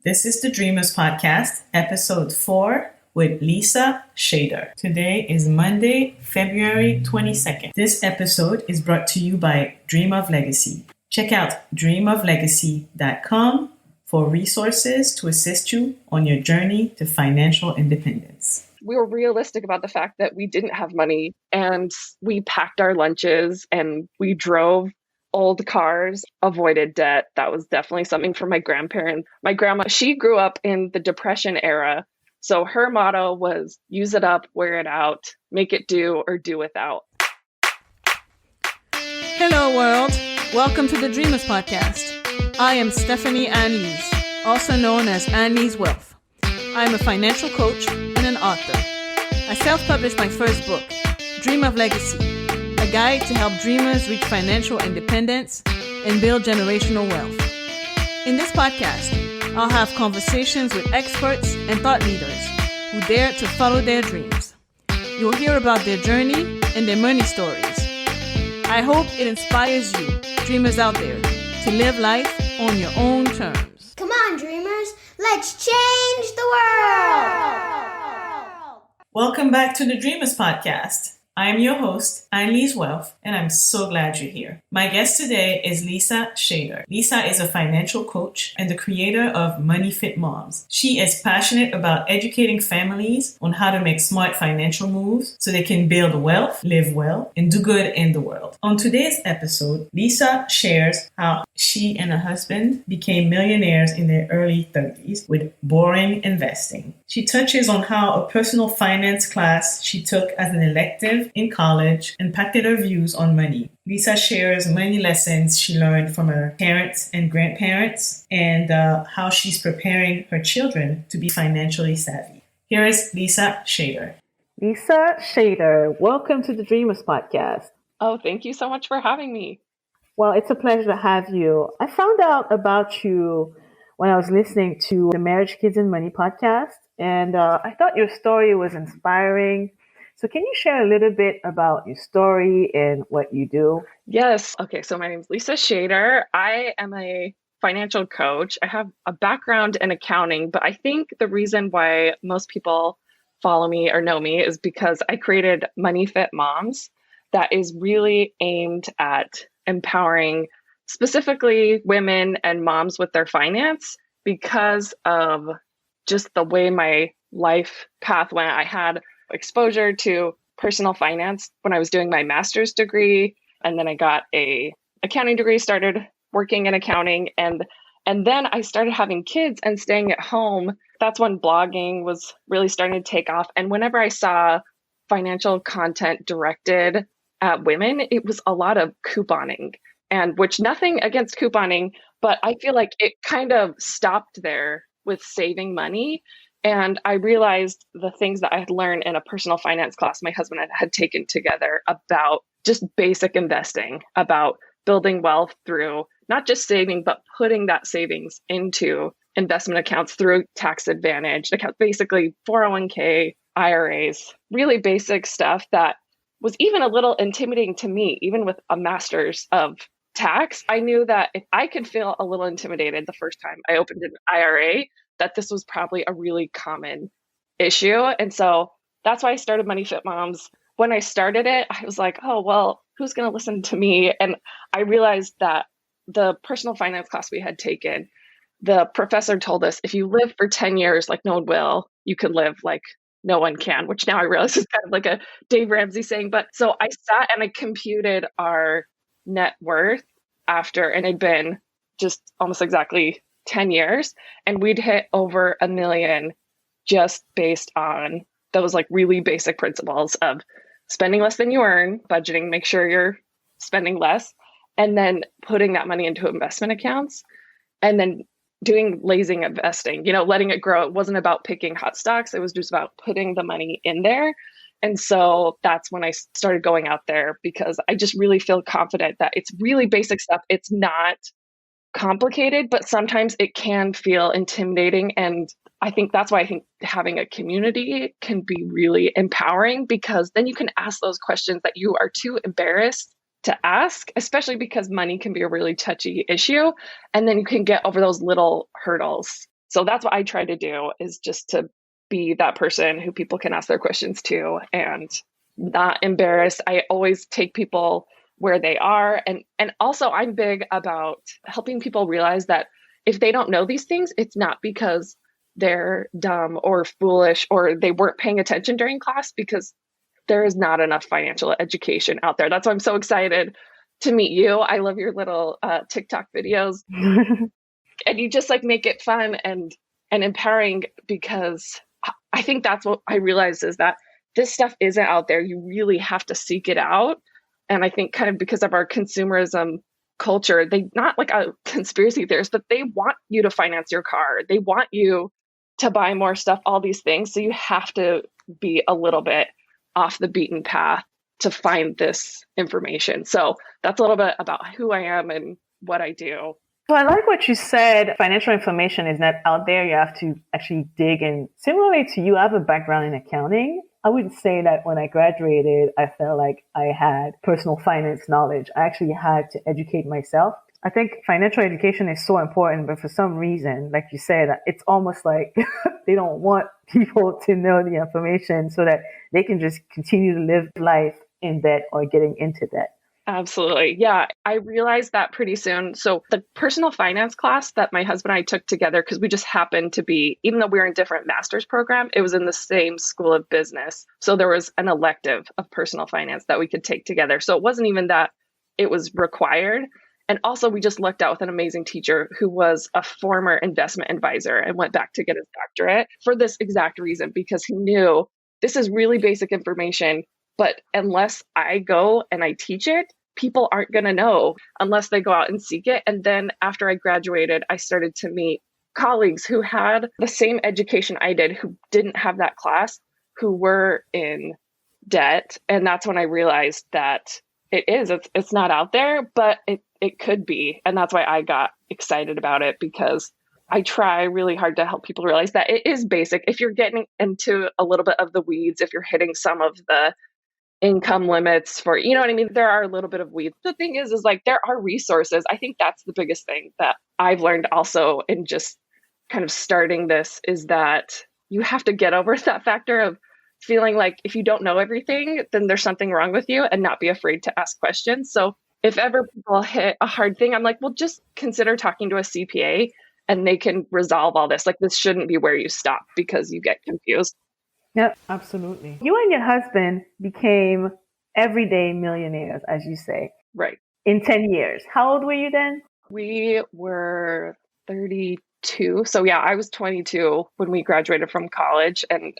This is the Dreamers Podcast, episode 4 with Lisa Schader. Today is Monday, February 22nd. This episode is brought to you by Dream of Legacy. Check out dreamoflegacy.com for resources to assist you on your journey to financial independence. We were realistic about the fact that we didn't have money, and we packed our lunches and we drove old cars, avoided debt. That was definitely something for my grandparents. My grandma, she grew up in the Depression era. So her motto was use it up, wear it out, make it do or do without. Hello world. Welcome to the Dreamers Podcast. I am Stephanie Anne-Lyse, also known as Anne-Lyse Wealth. I'm a financial coach and an author. I self-published my first book, Dream of Legacy, a guide to help dreamers reach financial independence and build generational wealth. In this podcast, I'll have conversations with experts and thought leaders who dare to follow their dreams. You'll hear about their journey and their money stories. I hope it inspires you, dreamers out there, to live life on your own terms. Come on, dreamers, let's change the world! Welcome back to the Dreamers Podcast. I am your host, Anne-Lyse Wealth, and I'm so glad you're here. My guest today is Lisa Schader. Lisa is a financial coach and the creator of Money Fit Moms. She is passionate about educating families on how to make smart financial moves so they can build wealth, live well, and do good in the world. On today's episode, Lisa shares how she and her husband became millionaires in their early 30s with boring investing. She touches on how a personal finance class she took as an elective in college impacted her views on money. Lisa shares many lessons she learned from her parents and grandparents and how she's preparing her children to be financially savvy. Here is Lisa Schader. Lisa Schader, welcome to the Dreamers Podcast. Oh, thank you so much for having me. Well, it's a pleasure to have you. I found out about you when I was listening to the Marriage, Kids, and Money podcast, and I thought your story was inspiring. So can you share a little bit about your story and what you do? Yes. Okay. So my name is Lisa Schader. I am a financial coach. I have a background in accounting, but I think the reason why most people follow me or know me is because I created Money Fit Moms that is really aimed at empowering specifically women and moms with their finance because of just the way my life path went. I had exposure to personal finance when I was doing my master's degree, and then I got a accounting degree, started working in accounting, and then I started having kids and staying at home. That's when blogging was really starting to take off. And whenever I saw financial content directed at women, it was a lot of couponing, and which nothing against couponing, but I feel like it kind of stopped there with saving money. And I realized the things that I had learned in a personal finance class my husband and I had taken together about just basic investing, about building wealth through not just saving, but putting that savings into investment accounts through tax advantage accounts, basically 401k, IRAs, really basic stuff that was even a little intimidating to me, even with a master's of tax. I knew that if I could feel a little intimidated the first time I opened an IRA, that this was probably a really common issue. And so that's why I started Money Fit Moms. When I started it, I was like, oh, well, who's going to listen to me? And I realized that the personal finance class we had taken, the professor told us, if you live for 10 years like no one will, you can live like no one can, which now I realize is kind of like a Dave Ramsey saying. But so I sat and I computed our net worth after, and it'd been just almost exactly 10 years, and we'd hit over $1 million just based on those like really basic principles of spending less than you earn, budgeting, make sure you're spending less, and then putting that money into investment accounts, and then doing lazy investing, letting it grow. It wasn't about picking hot stocks. It was just about putting the money in there. And so that's when I started going out there, because I just really feel confident that it's really basic stuff. It's not complicated, but sometimes it can feel intimidating. And I think that's why I think having a community can be really empowering, because then you can ask those questions that you are too embarrassed to ask, especially because money can be a really touchy issue. And then you can get over those little hurdles. So that's what I try to do, is just to be that person who people can ask their questions to and not embarrassed. I always take people where they are. And also I'm big about helping people realize that if they don't know these things, it's not because they're dumb or foolish or they weren't paying attention during class, because there is not enough financial education out there. That's why I'm so excited to meet you. I love your little TikTok videos. And you just like make it fun and empowering, because I think that's what I realized, is that this stuff isn't out there. You really have to seek it out. And I think kind of because of our consumerism culture, they not like a conspiracy theorist, but they want you to finance your car. They want you to buy more stuff, all these things. So you have to be a little bit off the beaten path to find this information. So that's a little bit about who I am and what I do. So I like what you said. Financial information is not out there. You have to actually dig in. Similarly to you, I have a background in accounting. I wouldn't say that when I graduated, I felt like I had personal finance knowledge. I actually had to educate myself. I think financial education is so important, but for some reason, like you said, it's almost like they don't want people to know the information so that they can just continue to live life in debt or getting into debt. Absolutely. Yeah. I realized that pretty soon. So the personal finance class that my husband and I took together, because we just happened to be, even though we were in different master's program, it was in the same school of business. So there was an elective of personal finance that we could take together. So it wasn't even that it was required. And also we just lucked out with an amazing teacher who was a former investment advisor and went back to get his doctorate for this exact reason, because he knew this is really basic information. But unless I go and I teach it, people aren't going to know unless they go out and seek it. And then after I graduated, I started to meet colleagues who had the same education I did, who didn't have that class, who were in debt. And that's when I realized that it's not out there, but it could be. And that's why I got excited about it, because I try really hard to help people realize that it is basic. If you're getting into a little bit of the weeds, if you're hitting some of the income limits for, you know what I mean? There are a little bit of weeds. The thing is like there are resources. I think that's the biggest thing that I've learned also in just kind of starting this, is that you have to get over that factor of feeling like if you don't know everything, then there's something wrong with you, and not be afraid to ask questions. So if ever people hit a hard thing, I'm like, well, just consider talking to a CPA and they can resolve all this. Like, this shouldn't be where you stop because you get confused. Yep, absolutely. You and your husband became everyday millionaires, as you say. Right. In 10 years. How old were you then? We were 32. So yeah, I was 22 when we graduated from college and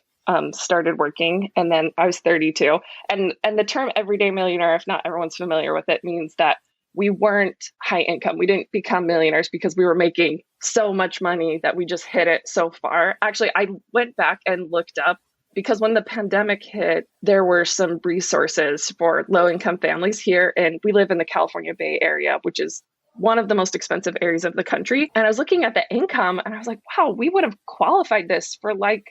started working. And then I was 32. And the term everyday millionaire, if not everyone's familiar with it, means that we weren't high income. We didn't become millionaires because we were making so much money that we just hit it so far. Actually, I went back and looked up, because when the pandemic hit, there were some resources for low-income families here. And we live in the California Bay Area, which is one of the most expensive areas of the country. And I was looking at the income and I was like, wow, we would have qualified this for like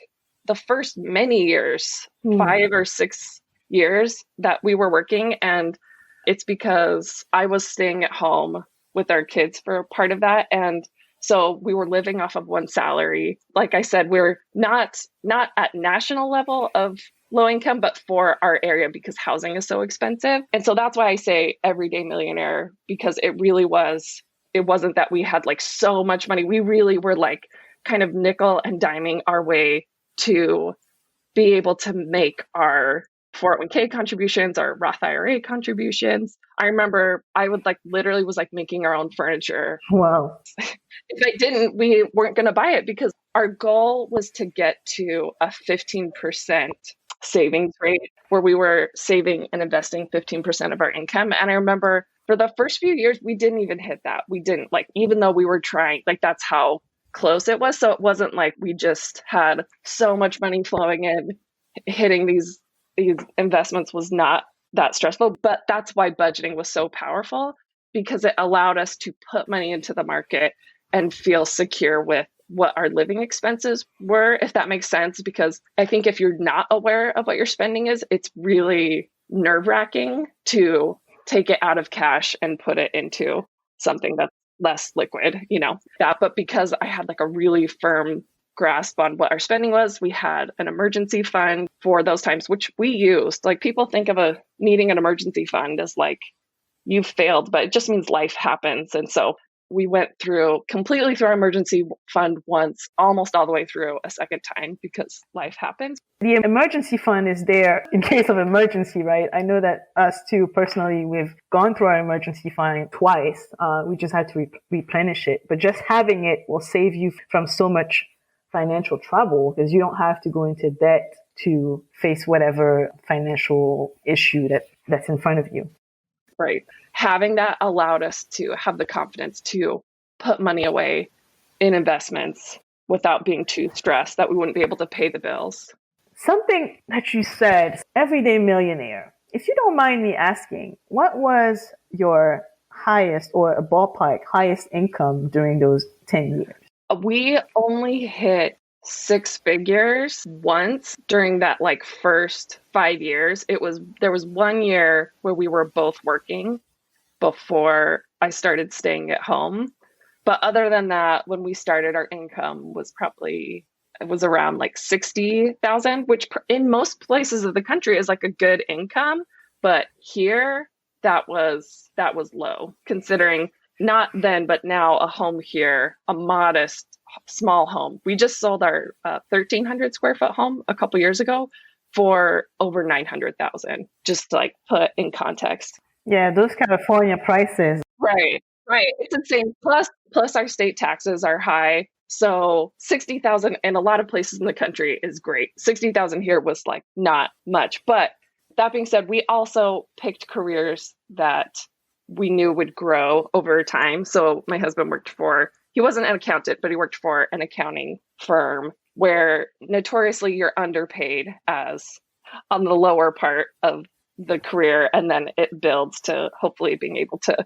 the first many years, 5 or 6 years that we were working. And it's because I was staying at home with our kids for part of that. And so we were living off of one salary. Like I said, we're not at national level of low income, but for our area, because housing is so expensive. And so that's why I say everyday millionaire, because it wasn't that we had like so much money. We really were like kind of nickel and diming our way to be able to make our 401k contributions, our Roth IRA contributions. I remember I would literally was making our own furniture. Wow. If I didn't, we weren't going to buy it, because our goal was to get to a 15% savings rate where we were saving and investing 15% of our income. And I remember for the first few years, we didn't even hit that. We didn't even though we were trying, that's how close it was. So it wasn't like we just had so much money flowing in, hitting these investments was not that stressful. But that's why budgeting was so powerful, because it allowed us to put money into the market and feel secure with what our living expenses were, if that makes sense. Because I think if you're not aware of what your spending is, it's really nerve-wracking to take it out of cash and put it into something that's less liquid, that. But because I had like a really firm grasp on what our spending was, we had an emergency fund for those times, which we used. Like people think of needing an emergency fund as like you've failed, but it just means life happens. And so we went completely through our emergency fund once, almost all the way through a second time because life happens. The emergency fund is there in case of emergency, right? I know that us too, personally, we've gone through our emergency fund twice. We just had to replenish it. But just having it will save you from so much financial trouble because you don't have to go into debt to face whatever financial issue that's in front of you. Right. Having that allowed us to have the confidence to put money away in investments without being too stressed that we wouldn't be able to pay the bills. Something that you said, everyday millionaire. If you don't mind me asking, what was your highest or a ballpark highest income during those 10 years? We only hit 6 figures once during that like first 5 years. There was 1 year where we were both working before I started staying at home. But other than that, when we started, our income was around like 60,000, which in most places of the country is like a good income. But here that was low, considering not then, but now a home here, a modest small home. We just sold our 1,300 square foot home a couple years ago for over 900,000, just to like put in context. Yeah, those California prices. Right. It's insane. Plus our state taxes are high. So 60,000 in a lot of places in the country is great. 60,000 here was like not much. But that being said, we also picked careers that we knew would grow over time. So my husband he wasn't an accountant, but he worked for an accounting firm where notoriously you're underpaid as on the lower part of the career. And then it builds to hopefully being able to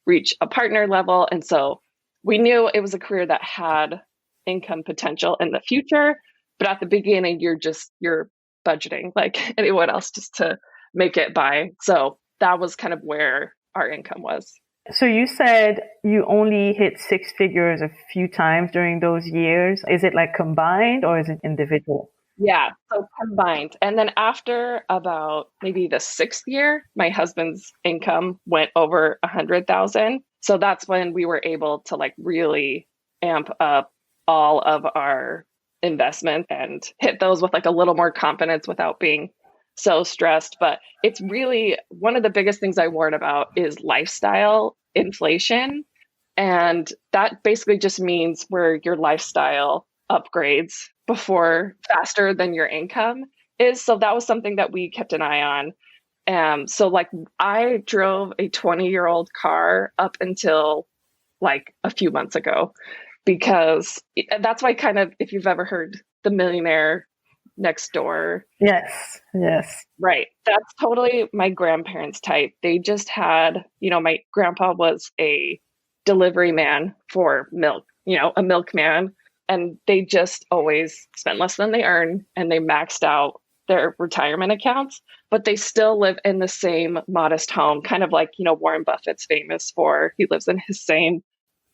reach a partner level. And so we knew it was a career that had income potential in the future. But at the beginning, you're budgeting like anyone else just to make it by. So that was kind of where our income was. So you said you only hit 6 figures a few times during those years. Is it like combined or is it individual? Yeah, so combined. And then after about maybe the 6th year, my husband's income went over 100,000. So that's when we were able to like really amp up all of our investment and hit those with like a little more confidence without being so stressed. But it's really one of the biggest things I warn about is lifestyle inflation. And that basically just means where your lifestyle upgrades faster than your income is. So that was something that we kept an eye on. So like I drove a 20-year-old car up until like a few months ago, because that's why kind of, if you've ever heard the Millionaire next door. Yes. Right. That's totally my grandparents' type. They just had, my grandpa was a delivery man for milk, a milkman. And they just always spent less than they earn, and they maxed out their retirement accounts, but they still live in the same modest home, kind of like, Warren Buffett's famous for. He lives in his same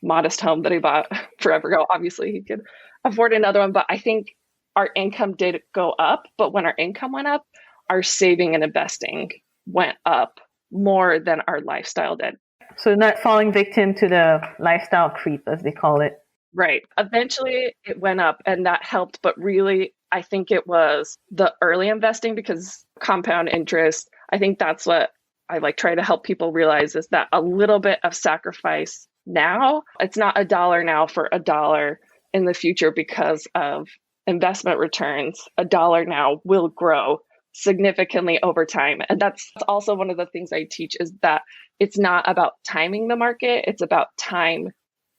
modest home that he bought forever ago. Obviously, he could afford another one, but I think our income did go up. But when our income went up, our saving and investing went up more than our lifestyle did. So not falling victim to the lifestyle creep, as they call it. Right. Eventually it went up and that helped. But really, I think it was the early investing, because compound interest, I think that's what I try to help people realize, is that a little bit of sacrifice now, it's not $1 now for $1 in the future because of investment returns. $1 now will grow significantly over time. And that's also one of the things I teach, is that it's not about timing the market, it's about time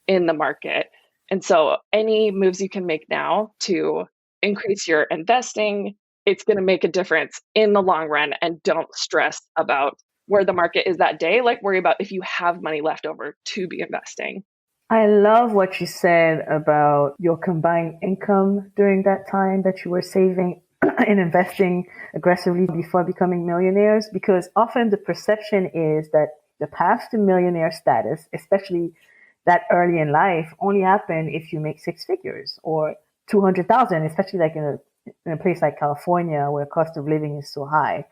in the market. And so any moves you can make now to increase your investing, it's going to make a difference in the long run. And don't stress about where the market is that day. Worry about if you have money left over to be investing. I love what you said about your combined income during that time that you were saving and investing aggressively before becoming millionaires, because often the perception is that the path to millionaire status, especially that early in life only happen if you make six figures or 200,000, especially like in a place like California where cost of living is so high.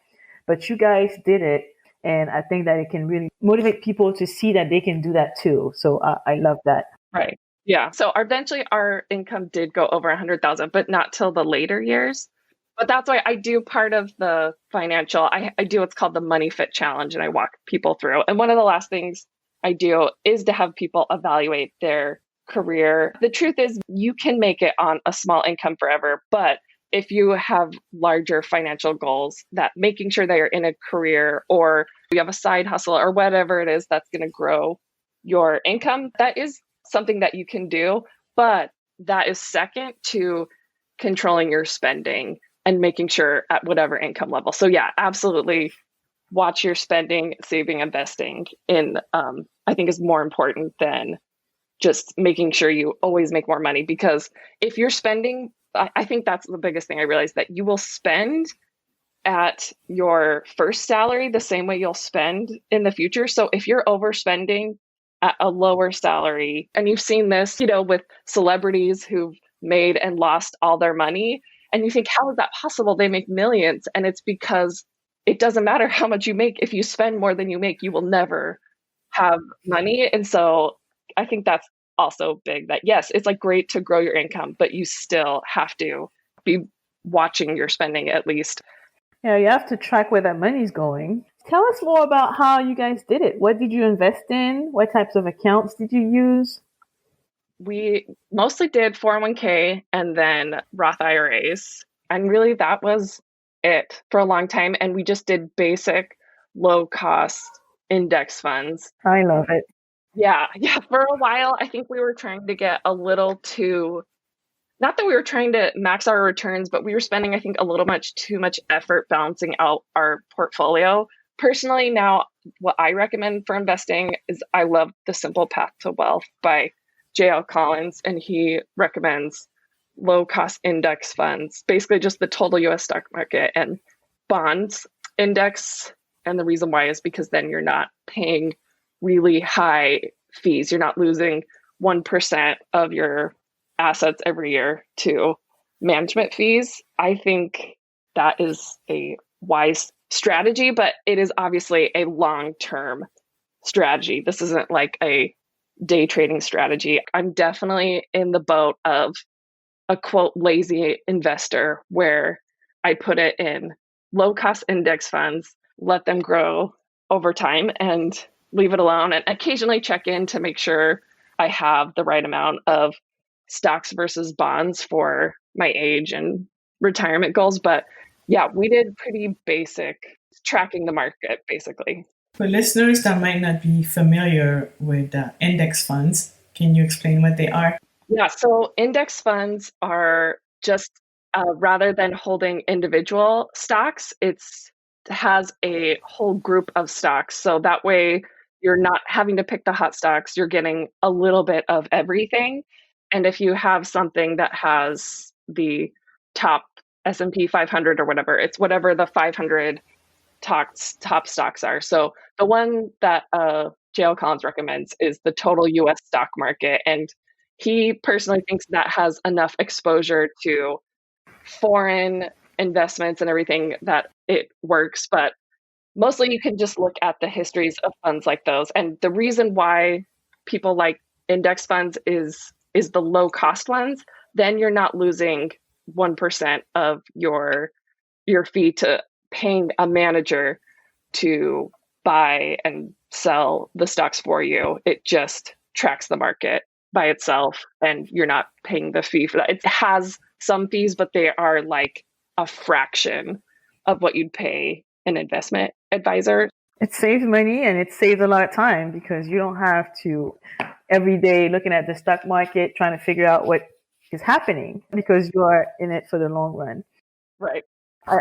But you guys did it. And I think that it can really motivate people to see that they can do that too. So I love that. Right. Yeah. So eventually our income did go over 100,000, but not till the later years. But that's why I do part of the financial, I do what's called the Money Fit Challenge, and I walk people through. And one of the last things I do is to have people evaluate their career. The truth is, you can make it on a small income forever, but if you have larger financial goals, that making sure that you're in a career or you have a side hustle or whatever it is that's going to grow your income, that is something that you can do. But that is second to controlling your spending and making sure at whatever income level. So yeah, absolutely watch your spending, saving, investing in, I think is more important than just making sure you always make more money. Because if you're spending, I think that's the biggest thing I realized, that you will spend at your first salary the same way you'll spend in the future. So if you're overspending at a lower salary, and you've seen this, with celebrities who've made and lost all their money, and you think, how is that possible? They make millions. And it's because it doesn't matter how much you make. If you spend more than you make, you will never have money. And so I think that's also big, that yes, it's like great to grow your income, but you still have to be watching your spending at least. Yeah, you have to track where that money's going. Tell us more about how you guys did it. What did you invest in? What types of accounts did you use? We mostly did 401k and then Roth IRAs. And really that was it for a long time. And we just did basic low cost index funds. I love it. Yeah. For a while, I think we were trying to get a little too, not that we were trying to max our returns, but we were spending, I think, a little too much effort balancing out our portfolio. Personally, now, what I recommend for investing is I love The Simple Path to Wealth by J.L. Collins, and he recommends low cost index funds, basically just the total US stock market and bonds index. And the reason why is because then you're not paying really high fees. You're not losing 1% of your assets every year to management fees. I think that is a wise strategy, but it is obviously a long-term strategy. This isn't like a day trading strategy. I'm definitely in the boat of a quote lazy investor, where I put it in low cost index funds, let them grow over time and leave it alone, and occasionally check in to make sure I have the right amount of stocks versus bonds for my age and retirement goals. But yeah, we did pretty basic tracking the market basically. For listeners that might not be familiar with index funds, can you explain what they are? Yeah, so index funds are just rather than holding individual stocks, it has a whole group of stocks. So that way you're not having to pick the hot stocks, you're getting a little bit of everything. And if you have something that has the top S&P 500 or whatever, it's whatever the 500 top stocks are. So the one that J.L. Collins recommends is the total US stock market. And he personally thinks that has enough exposure to foreign investments and everything that it works. But mostly you can just look at the histories of funds like those. And the reason why people like index funds is the low cost ones. Then you're not losing 1% of your fee to paying a manager to buy and sell the stocks for you. It just tracks the market by itself, and you're not paying the fee for that. It has some fees, but they are like a fraction of what you'd pay an investment advisor. It saves money and it saves a lot of time because you don't have to every day looking at the stock market trying to figure out what is happening, because you are in it for the long run. Right.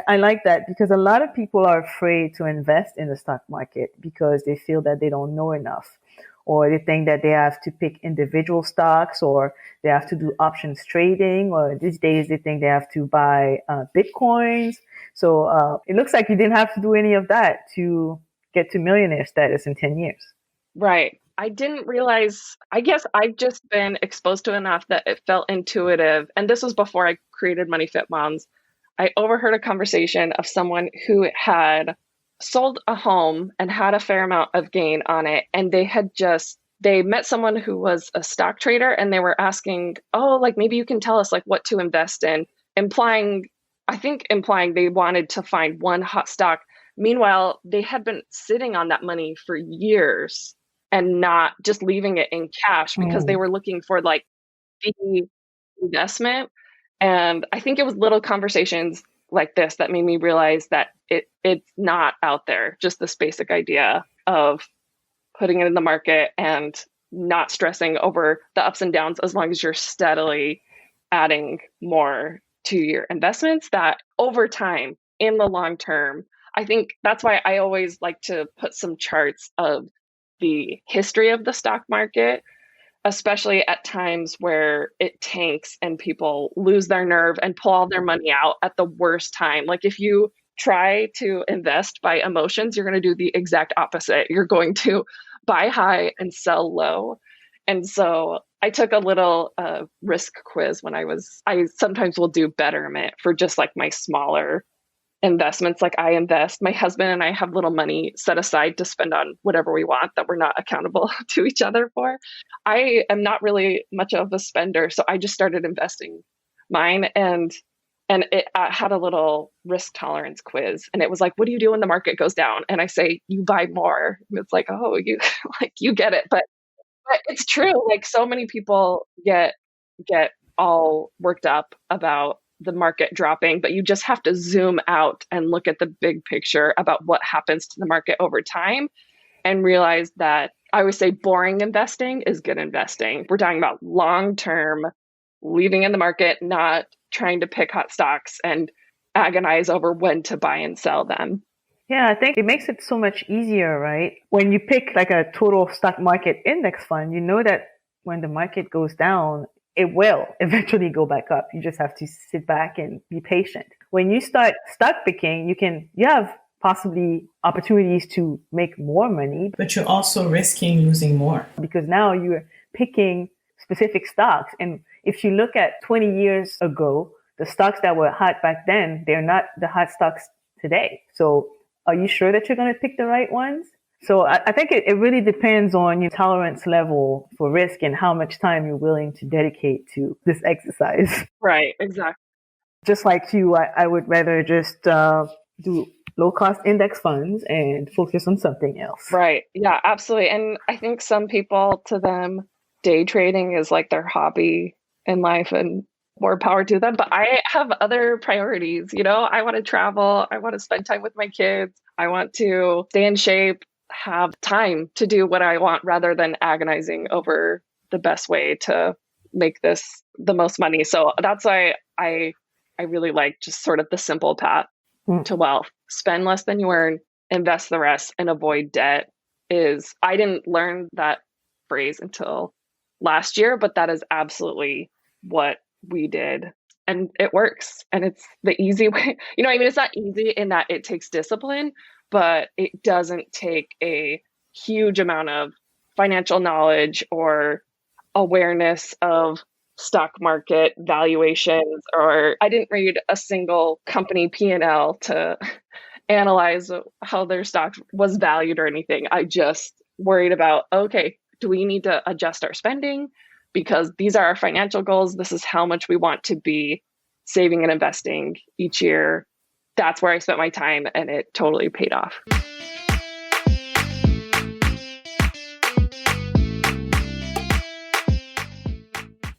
I like that, because a lot of people are afraid to invest in the stock market because they feel that they don't know enough, or they think that they have to pick individual stocks, or they have to do options trading, or these days they think they have to buy Bitcoins. So it looks like you didn't have to do any of that to get to millionaire status in 10 years. Right. I didn't realize, I guess I've just been exposed to enough that it felt intuitive. And this was before I created Money Fit Moms. I overheard a conversation of someone who had sold a home and had a fair amount of gain on it. And they met someone who was a stock trader and they were asking, oh, like maybe you can tell us like what to invest in, implying they wanted to find one hot stock. Meanwhile, they had been sitting on that money for years and not just leaving it in cash because they were looking for like the investment. And I think it was little conversations like this that made me realize that it's not out there, just this basic idea of putting it in the market and not stressing over the ups and downs as long as you're steadily adding more to your investments, that over time, in the long term, I think that's why I always like to put some charts of the history of the stock market, especially at times where it tanks and people lose their nerve and pull all their money out at the worst time. Like if you try to invest by emotions, you're going to do the exact opposite. You're going to buy high and sell low. And so I took a little risk quiz when I sometimes will do Betterment for just like my smaller investments. Like I invest, my husband and I have little money set aside to spend on whatever we want that we're not accountable to each other for. I am not really much of a spender, so I just started investing mine, and it had a little risk tolerance quiz, and it was like, what do you do when the market goes down? And I say, you buy more. And it's like, oh, you like you get it, but it's true. Like so many people get all worked up about the market dropping, but you just have to zoom out and look at the big picture about what happens to the market over time and realize that I always say boring investing is good investing. We're talking about long-term leaving in the market, not trying to pick hot stocks and agonize over when to buy and sell them. Yeah, I think it makes it so much easier, right? When you pick like a total stock market index fund, you know that when the market goes down, it will eventually go back up. You just have to sit back and be patient. When you start stock picking, you have possibly opportunities to make more money. But you're also risking losing more. Because now you're picking specific stocks. And if you look at 20 years ago, the stocks that were hot back then, they're not the hot stocks today. So are you sure that you're going to pick the right ones? So I think it really depends on your tolerance level for risk and how much time you're willing to dedicate to this exercise. Right, exactly. Just like you, I would rather just do low-cost index funds and focus on something else. Right. Yeah, absolutely. And I think some people, to them, day trading is like their hobby in life, and more power to them. But I have other priorities. You know, I want to travel. I want to spend time with my kids. I want to stay in shape, have time to do what I want rather than agonizing over the best way to make this the most money. So that's why I really like just sort of the simple path to wealth. Spend less than you earn, invest the rest, and avoid debt. I didn't learn that phrase until last year, but that is absolutely what we did. And it works. And it's the easy way. You know, I mean, it's not easy in that it takes discipline, but it doesn't take a huge amount of financial knowledge or awareness of stock market valuations, or I didn't read a single company P&L to analyze how their stock was valued or anything. I just worried about, okay, do we need to adjust our spending? Because these are our financial goals. This is how much we want to be saving and investing each year. That's where I spent my time, and it totally paid off.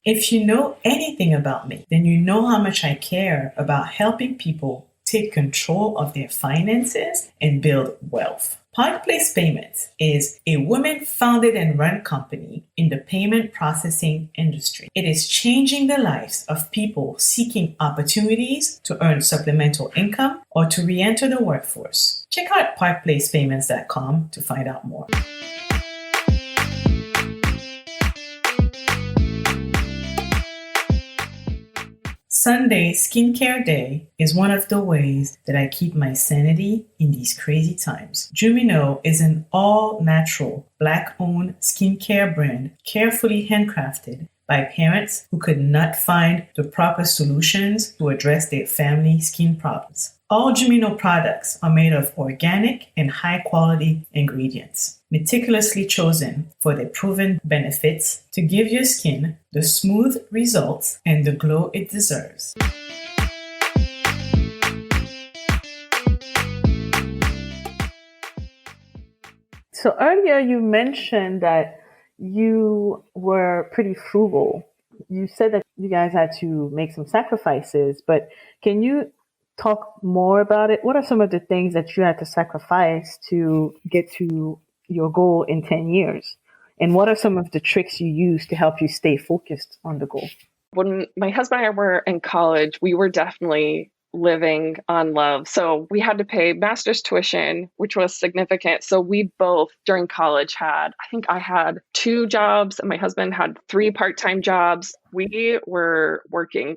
If you know anything about me, then you know how much I care about helping people take control of their finances and build wealth. Park Place Payments is a women-founded and run company in the payment processing industry. It is changing the lives of people seeking opportunities to earn supplemental income or to re-enter the workforce. Check out parkplacepayments.com to find out more. Sunday Skincare Day is one of the ways that I keep my sanity in these crazy times. Jumino is an all-natural, Black-owned skincare brand carefully handcrafted by parents who could not find the proper solutions to address their family skin problems. All Jumino products are made of organic and high-quality ingredients, meticulously chosen for their proven benefits to give your skin the smooth results and the glow it deserves. So earlier you mentioned that you were pretty frugal. You said that you guys had to make some sacrifices, but can you talk more about it? What are some of the things that you had to sacrifice to get to your goal in 10 years? And what are some of the tricks you use to help you stay focused on the goal? When my husband and I were in college, we were definitely living on love. So we had to pay master's tuition, which was significant. So we both during college I think I had 2 jobs and my husband had 3 part-time jobs. We were working.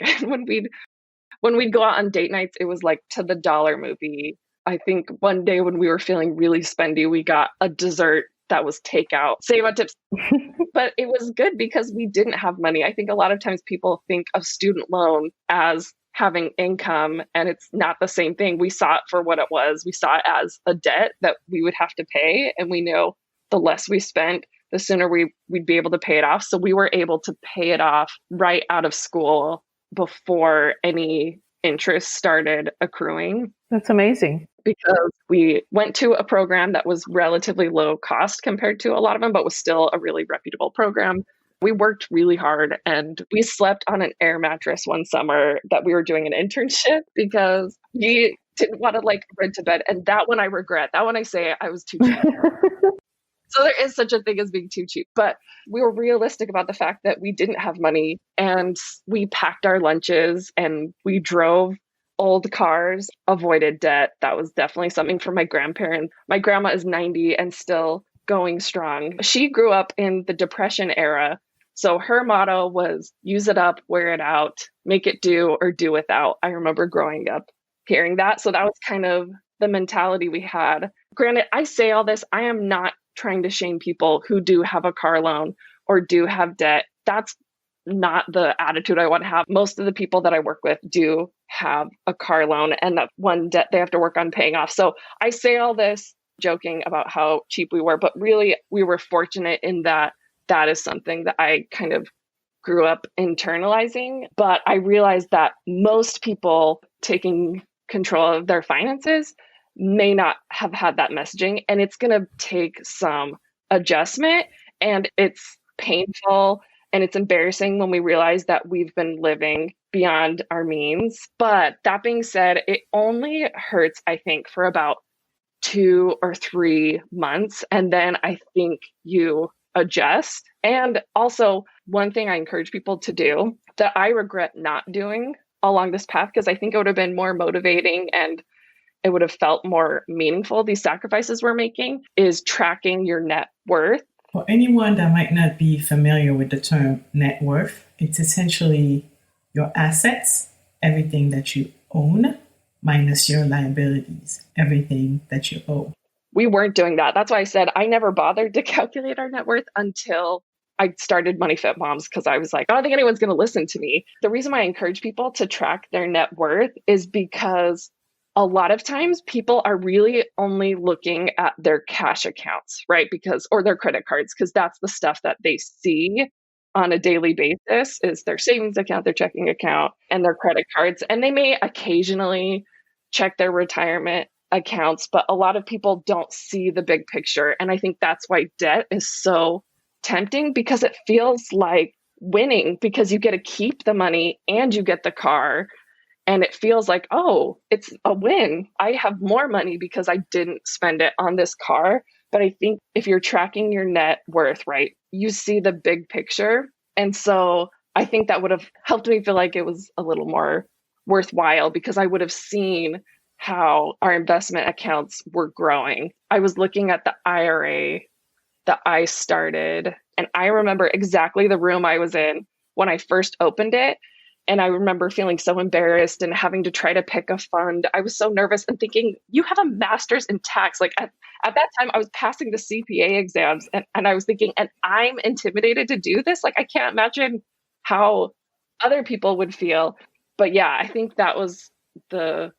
When we'd go out on date nights, it was like to the dollar movie. I think one day when we were feeling really spendy, we got a dessert that was takeout, save on tips. But it was good because we didn't have money. I think a lot of times people think of student loan as having income, and it's not the same thing. We saw it for what it was. We saw it as a debt that we would have to pay. And we know the less we spent, the sooner we'd be able to pay it off. So we were able to pay it off right out of school before any interest started accruing. That's amazing. Because we went to a program that was relatively low cost compared to a lot of them, but was still a really reputable program. We worked really hard and we slept on an air mattress one summer that we were doing an internship because we didn't want to rent a bed. And that one I regret. That one I say I was too cheap. So there is such a thing as being too cheap. But we were realistic about the fact that we didn't have money and we packed our lunches and we drove old cars, avoided debt. That was definitely something for my grandparents. My grandma is 90 and still going strong. She grew up in the Depression era. So her motto was use it up, wear it out, make it do or do without. I remember growing up hearing that. So that was kind of the mentality we had. Granted, I say all this, I am not trying to shame people who do have a car loan or do have debt. That's not the attitude I want to have. Most of the people that I work with do have a car loan and that one debt they have to work on paying off. So I say all this joking about how cheap we were, but really we were fortunate in that is something that I kind of grew up internalizing. But I realized that most people taking control of their finances may not have had that messaging, and it's going to take some adjustment, and it's painful and it's embarrassing when we realize that we've been living beyond our means. But that being said, it only hurts, I think, for about 2 or 3 months. And then I think you adjust. And also, one thing I encourage people to do that I regret not doing along this path, because I think it would have been more motivating and it would have felt more meaningful, these sacrifices we're making, is tracking your net worth. For anyone that might not be familiar with the term net worth, it's essentially your assets, everything that you own, minus your liabilities, everything that you owe. We weren't doing that. That's why I said I never bothered to calculate our net worth until I started Money Fit Moms, because I was like, I don't think anyone's going to listen to me. The reason why I encourage people to track their net worth is because a lot of times people are really only looking at their cash accounts, right? Or their credit cards, because that's the stuff that they see on a daily basis is their savings account, their checking account, and their credit cards. And they may occasionally check their retirement accounts, but a lot of people don't see the big picture. And I think that's why debt is so tempting, because it feels like winning, because you get to keep the money and you get the car. And it feels like, oh, it's a win. I have more money because I didn't spend it on this car. But I think if you're tracking your net worth, right, you see the big picture. And so I think that would have helped me feel like it was a little more worthwhile, because I would have seen how our investment accounts were growing. I was looking at the IRA that I started, and I remember exactly the room I was in when I first opened it. And I remember feeling so embarrassed and having to try to pick a fund. I was so nervous and thinking, you have a master's in tax. Like at that time, I was passing the CPA exams and I was thinking, and I'm intimidated to do this. Like, I can't imagine how other people would feel. But yeah, I think that was the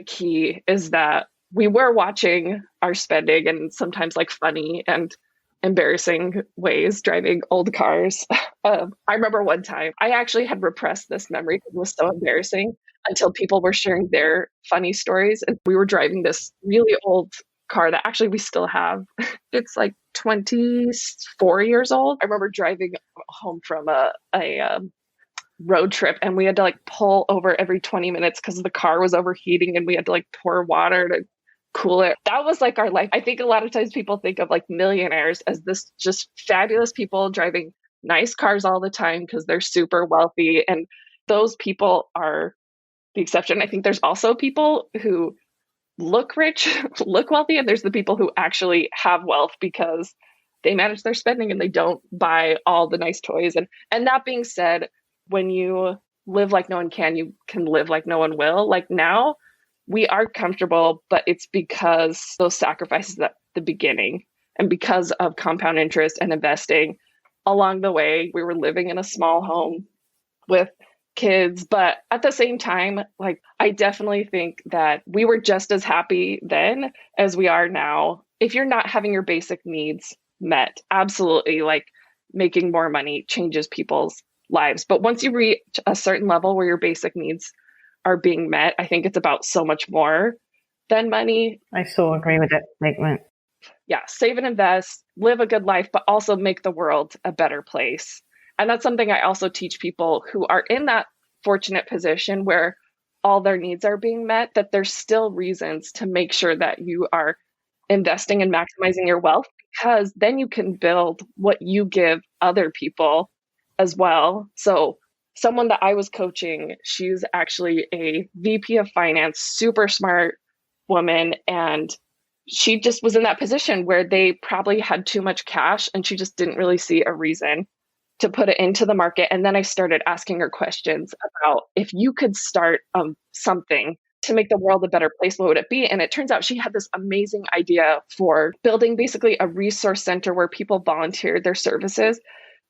key, is that we were watching our spending, and sometimes like funny and embarrassing ways, driving old cars. I remember one time I actually had repressed this memory because it was so embarrassing until people were sharing their funny stories. And we were driving this really old car that actually we still have. It's like 24 years old. I remember driving home from a road trip, and we had to like pull over every 20 minutes because the car was overheating, and we had to like pour water to cool it. That was like our life. I think a lot of times people think of like millionaires as this just fabulous people driving nice cars all the time because they're super wealthy. And those people are the exception. I think there's also people who look rich, look wealthy, and there's the people who actually have wealth because they manage their spending and they don't buy all the nice toys. And that being said, when you live like no one can, you can live like no one will. Like now, we are comfortable, but it's because those sacrifices at the beginning and because of compound interest and investing along the way. We were living in a small home with kids, but at the same time, like I definitely think that we were just as happy then as we are now. If you're not having your basic needs met, absolutely, like making more money changes people's lives. But once you reach a certain level where your basic needs are being met, I think it's about so much more than money. I so agree with that statement. Yeah, save and invest, live a good life, but also make the world a better place. And that's something I also teach people who are in that fortunate position where all their needs are being met, that there's still reasons to make sure that you are investing and maximizing your wealth, because then you can build what you give other people as well. So someone that I was coaching, she's actually a VP of finance, super smart woman. And she just was in that position where they probably had too much cash and she just didn't really see a reason to put it into the market. And then I started asking her questions about, if you could start something to make the world a better place, what would it be? And it turns out she had this amazing idea for building basically a resource center where people volunteered their services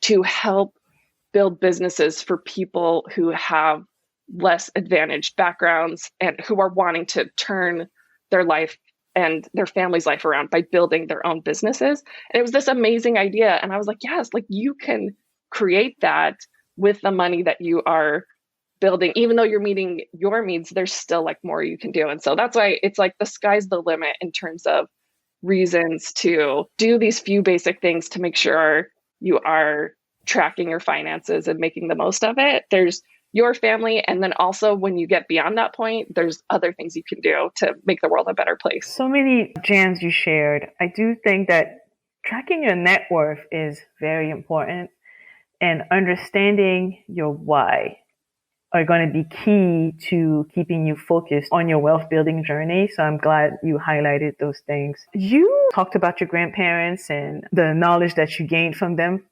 to help build businesses for people who have less advantaged backgrounds and who are wanting to turn their life and their family's life around by building their own businesses. And it was this amazing idea. And I was like, yes, like you can create that with the money that you are building. Even though you're meeting your needs, there's still like more you can do. And so that's why it's like the sky's the limit in terms of reasons to do these few basic things to make sure you are tracking your finances and making the most of it. There's your family. And then also when you get beyond that point, there's other things you can do to make the world a better place. So many gems you shared. I do think that tracking your net worth is very important, and understanding your why are going to be key to keeping you focused on your wealth building journey. So I'm glad you highlighted those things. You talked about your grandparents and the knowledge that you gained from them.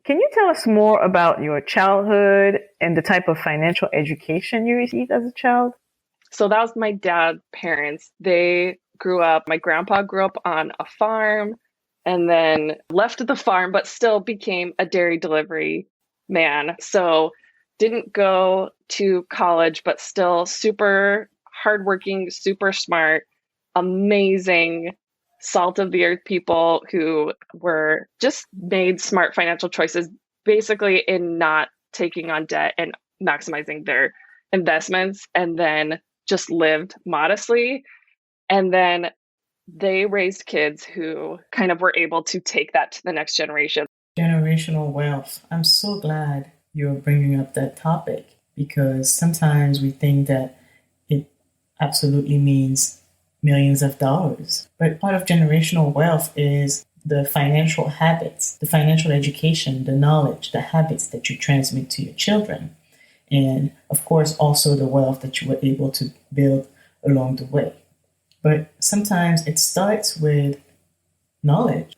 Can you tell us more about your childhood and the type of financial education you received as a child? So that was my dad's parents. They grew up, my grandpa grew up on a farm and then left the farm, but still became a dairy delivery man. So didn't go to college, but still super hardworking, super smart, amazing, salt of the earth people who were just made smart financial choices, basically in not taking on debt and maximizing their investments, and then just lived modestly. And then they raised kids who kind of were able to take that to the next generation. Generational wealth. I'm so glad you're bringing up that topic, because sometimes we think that it absolutely means millions of dollars. But part of generational wealth is the financial habits, the financial education, the knowledge, the habits that you transmit to your children. And of course, also the wealth that you were able to build along the way. But sometimes it starts with knowledge.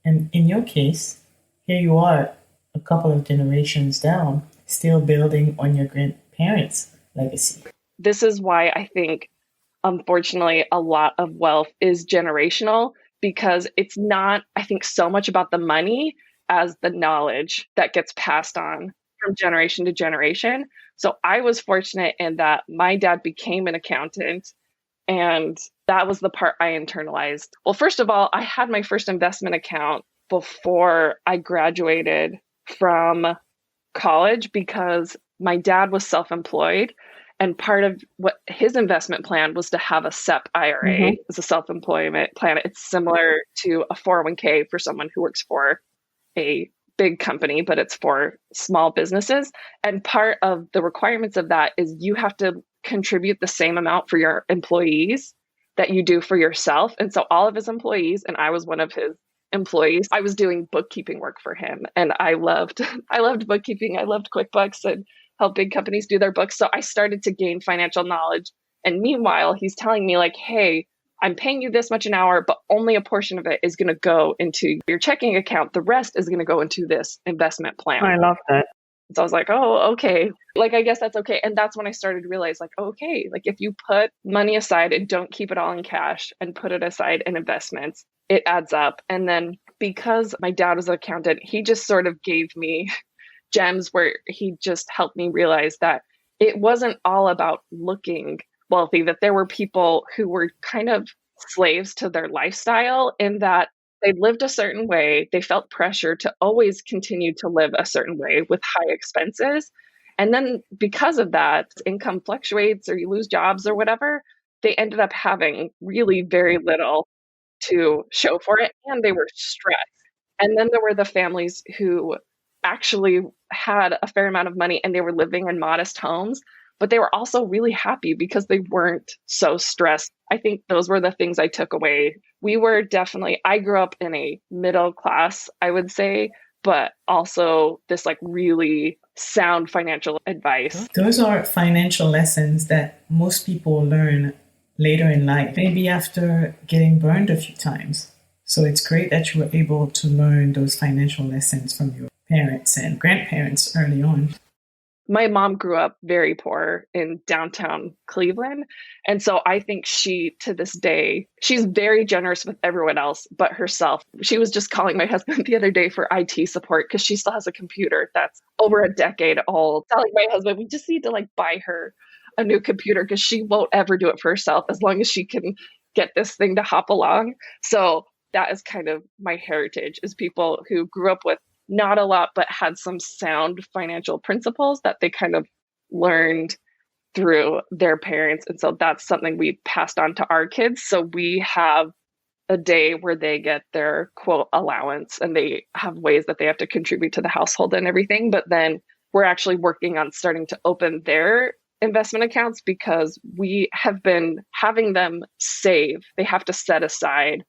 And in your case, here you are a couple of generations down, still building on your parents' legacy. This is why I think, unfortunately, a lot of wealth is generational, because it's not, I think, so much about the money as the knowledge that gets passed on from generation to generation. So I was fortunate in that my dad became an accountant, and that was the part I internalized. Well, first of all, I had my first investment account before I graduated from college because my dad was self-employed. And part of what his investment plan was to have a SEP IRA as a self-employment plan. It's similar to a 401k for someone who works for a big company, but it's for small businesses. And part of the requirements of that is you have to contribute the same amount for your employees that you do for yourself. And so all of his employees, and I was one of his employees, I was doing bookkeeping work for him. And I loved bookkeeping. I loved QuickBooks and help big companies do their books. So I started to gain financial knowledge. And meanwhile, he's telling me like, hey, I'm paying you this much an hour, but only a portion of it is going to go into your checking account. The rest is going to go into this investment plan. I love that. So I was like, oh, okay. Like, I guess that's okay. And that's when I started to realize like, okay, like if you put money aside and don't keep it all in cash and put it aside in investments, it adds up. And then because my dad was an accountant, he just sort of gave me gems where he just helped me realize that it wasn't all about looking wealthy, that there were people who were kind of slaves to their lifestyle in that they lived a certain way. They felt pressure to always continue to live a certain way with high expenses. And then because of that, income fluctuates or you lose jobs or whatever, they ended up having really very little to show for it. And they were stressed. And then there were the families who actually had a fair amount of money and they were living in modest homes, but they were also really happy because they weren't so stressed. I think those were the things I took away. I grew up in a middle class, I would say, but also this like really sound financial advice. Those are financial lessons that most people learn later in life, maybe after getting burned a few times. So it's great that you were able to learn those financial lessons from your parents and grandparents early on. My mom grew up very poor in downtown Cleveland. And so I think she, to this day, she's very generous with everyone else but herself. She was just calling my husband the other day for IT support because she still has a computer that's over a decade old. Telling my husband, we just need to like buy her a new computer because she won't ever do it for herself as long as she can get this thing to hop along. So that is kind of my heritage, is people who grew up with not a lot, but had some sound financial principles that they kind of learned through their parents. And so that's something we passed on to our kids. So we have a day where they get their quote allowance and they have ways that they have to contribute to the household and everything. But then we're actually working on starting to open their investment accounts because we have been having them save. They have to set aside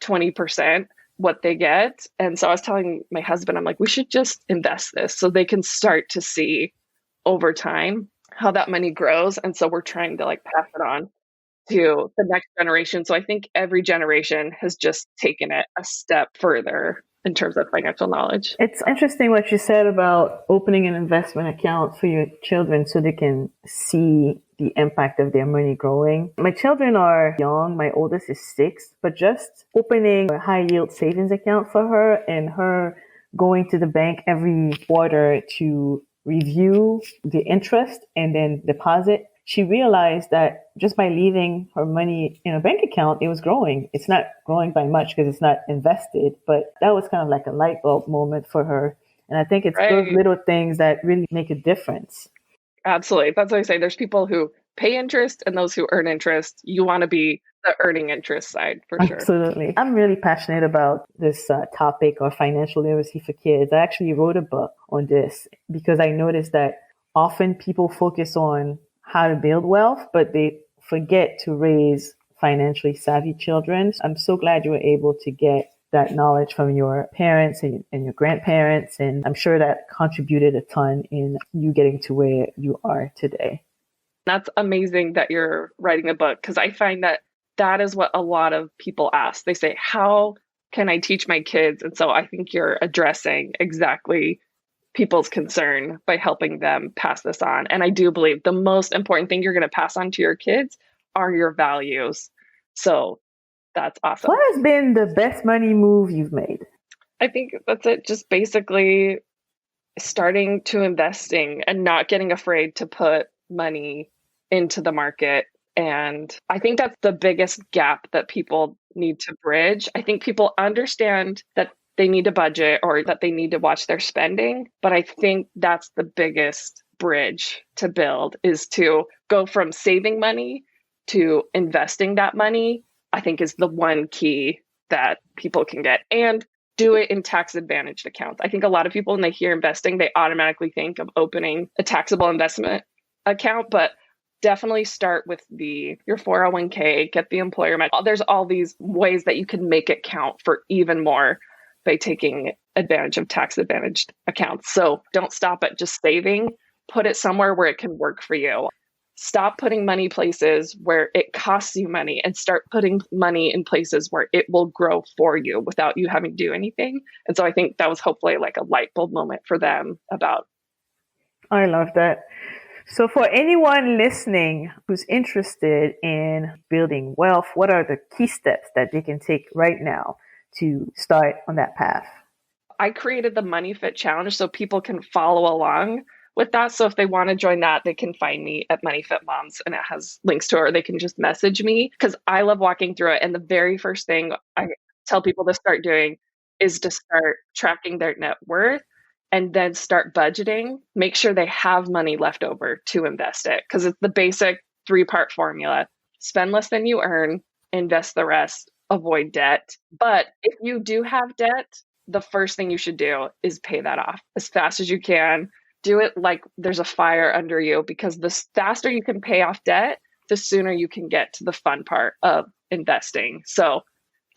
20% what they get. And so I was telling my husband, I'm like, we should just invest this so they can start to see over time how that money grows. And so we're trying to like pass it on to the next generation. So I think every generation has just taken it a step further in terms of financial knowledge. It's interesting what you said about opening an investment account for your children so they can see the impact of their money growing. My children are young. My oldest is 6, but just opening a high yield savings account for her and her going to the bank every quarter to review the interest and then deposit, she realized that just by leaving her money in a bank account, it was growing. It's not growing by much because it's not invested, but that was kind of like a light bulb moment for her. And I think it's those little things that really make a difference. Absolutely. That's what I say. There's people who pay interest and those who earn interest. You want to be the earning interest side for sure. Absolutely. I'm really passionate about this topic of financial literacy for kids. I actually wrote a book on this because I noticed that often people focus on how to build wealth, but they forget to raise financially savvy children. I'm so glad you were able to get that knowledge from your parents and your grandparents. And I'm sure that contributed a ton in you getting to where you are today. That's amazing that you're writing a book, because I find that that is what a lot of people ask. They say, how can I teach my kids? And so I think you're addressing exactly people's concern by helping them pass this on. And I do believe the most important thing you're going to pass on to your kids are your values. So that's awesome. What has been the best money move you've made? I think that's it. Just basically starting to investing and not getting afraid to put money into the market. And I think that's the biggest gap that people need to bridge. I think people understand that they need to budget or that they need to watch their spending. But I think that's the biggest bridge to build, is to go from saving money to investing that money. I think is the one key that people can get, and do it in tax advantaged accounts. I think a lot of people, when they hear investing, they automatically think of opening a taxable investment account, but definitely start with your 401k, get the employer match. There's all these ways that you can make it count for even more by taking advantage of tax advantaged accounts. So don't stop at just saving, put it somewhere where it can work for you. Stop putting money places where it costs you money and start putting money in places where it will grow for you without you having to do anything. And so I think that was hopefully like a light bulb moment for them about. I love that. So for anyone listening who's interested in building wealth, what are the key steps that they can take right now to start on that path? I created the Money Fit Challenge so people can follow along with that. So if they want to join that, they can find me at Money Fit Moms, and it has links to it, or they can just message me, because I love walking through it. And the very first thing I tell people to start doing is to start tracking their net worth and then start budgeting. Make sure they have money left over to invest it, because it's the basic 3-part formula. Spend less than you earn, invest the rest, avoid debt. But if you do have debt, the first thing you should do is pay that off as fast as you can. Do it like there's a fire under you, because the faster you can pay off debt, the sooner you can get to the fun part of investing. So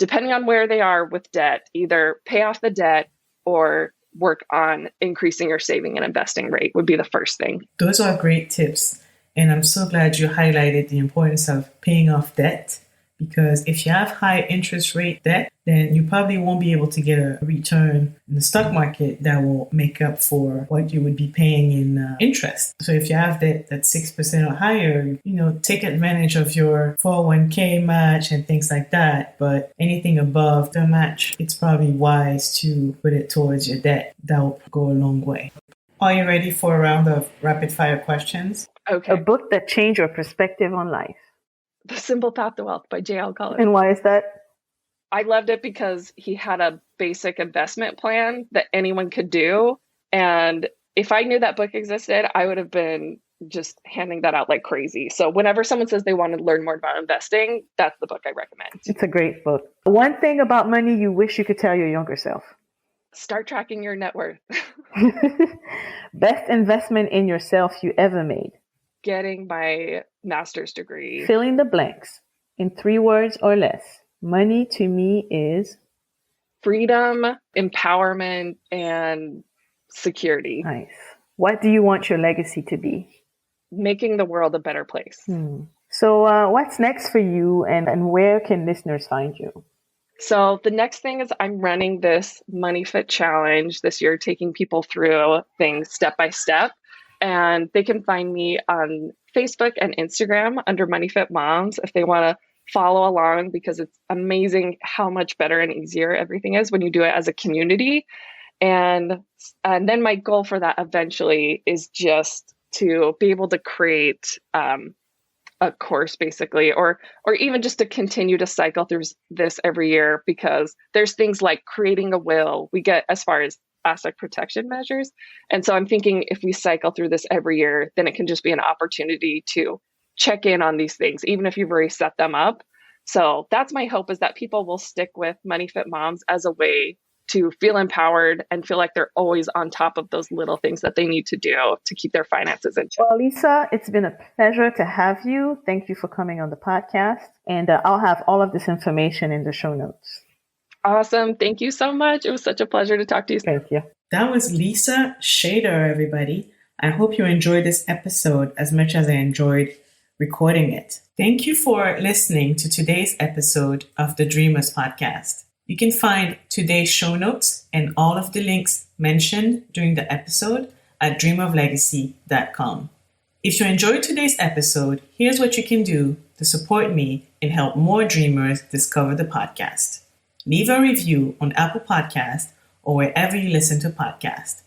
depending on where they are with debt, either pay off the debt or work on increasing your saving and investing rate would be the first thing. Those are great tips. And I'm so glad you highlighted the importance of paying off debt, because if you have high interest rate debt, then you probably won't be able to get a return in the stock market that will make up for what you would be paying in interest. So if you have debt that's 6% or higher, take advantage of your 401k match and things like that. But anything above the match, it's probably wise to put it towards your debt. That will go a long way. Are you ready for a round of rapid fire questions? Okay. A book that changed your perspective on life. The Simple Path to Wealth by J.L. Collins. And why is that? I loved it because he had a basic investment plan that anyone could do. And if I knew that book existed, I would have been just handing that out like crazy. So whenever someone says they want to learn more about investing, that's the book I recommend. It's a great book. One thing about money you wish you could tell your younger self. Start tracking your net worth. Best investment in yourself you ever made. Getting my master's degree. Fill in the blanks in 3 words or less. Money to me is freedom, empowerment, and security. Nice. What do you want your legacy to be? Making the world a better place. So what's next for you, and where can listeners find you? So the next thing is I'm running this Money Fit Challenge this year, taking people through things step by step. And they can find me on Facebook and Instagram under Money Fit Moms if they want to follow along, because it's amazing how much better and easier everything is when you do it as a community. And then my goal for that eventually is just to be able to create a course basically, or even just to continue to cycle through this every year, because there's things like creating a will we get as far as asset protection measures. And so I'm thinking if we cycle through this every year, then it can just be an opportunity to check in on these things, even if you've already set them up. So that's my hope, is that people will stick with Money Fit Moms as a way to feel empowered and feel like they're always on top of those little things that they need to do to keep their finances in check. Well, Lisa, it's been a pleasure to have you. Thank you for coming on the podcast. And I'll have all of this information in the show notes. Awesome. Thank you so much. It was such a pleasure to talk to you. Thank you. That was Lisa Schader, everybody. I hope you enjoyed this episode as much as I enjoyed recording it. Thank you for listening to today's episode of the Dreamers Podcast. You can find today's show notes and all of the links mentioned during the episode at dreamoflegacy.com. If you enjoyed today's episode, here's what you can do to support me and help more dreamers discover the podcast. Leave a review on Apple Podcasts or wherever you listen to podcasts.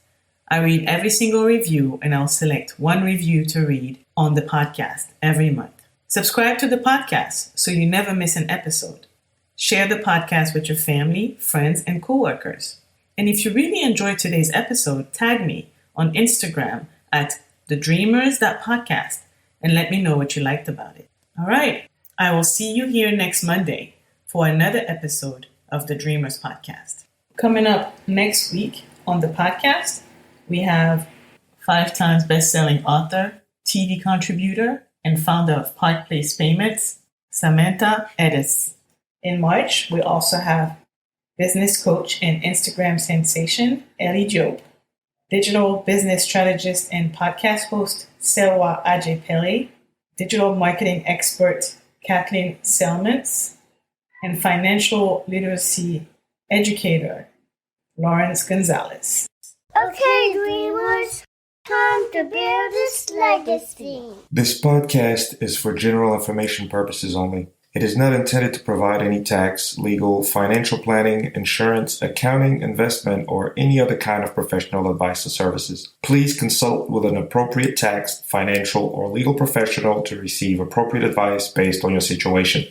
I read every single review and I'll select one review to read on the podcast every month. Subscribe to the podcast so you never miss an episode. Share the podcast with your family, friends, and coworkers. And if you really enjoyed today's episode, tag me on Instagram at thedreamers.podcast and let me know what you liked about it. All right, I will see you here next Monday for another episode of the Dreamers Podcast. Coming up next week on the podcast, we have 5 times best-selling author, TV contributor, and founder of Park Place Payments, Samantha Edis. In March, we also have business coach and Instagram sensation, Ellie Job, digital business strategist and podcast host, Selwa Ajay-Pele, digital marketing expert, Kathleen Selmans, and financial literacy educator, Lawrence Gonzalez. Okay, dreamers, time to build this legacy. This podcast is for general information purposes only. It is not intended to provide any tax, legal, financial planning, insurance, accounting, investment, or any other kind of professional advice or services. Please consult with an appropriate tax, financial, or legal professional to receive appropriate advice based on your situation.